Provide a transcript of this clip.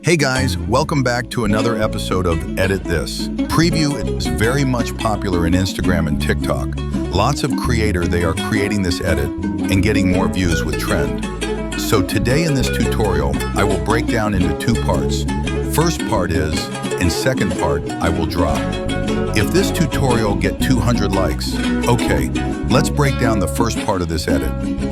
Hey guys, welcome back to another episode of Edit This. Preview is very much popular in Instagram and TikTok. Lots of they are creating this edit and getting more views with trend. So today in this tutorial, I will break down into two parts. First part is, and second part, I will drop. If this tutorial get 200 likes, okay, let's break down the first part of this edit.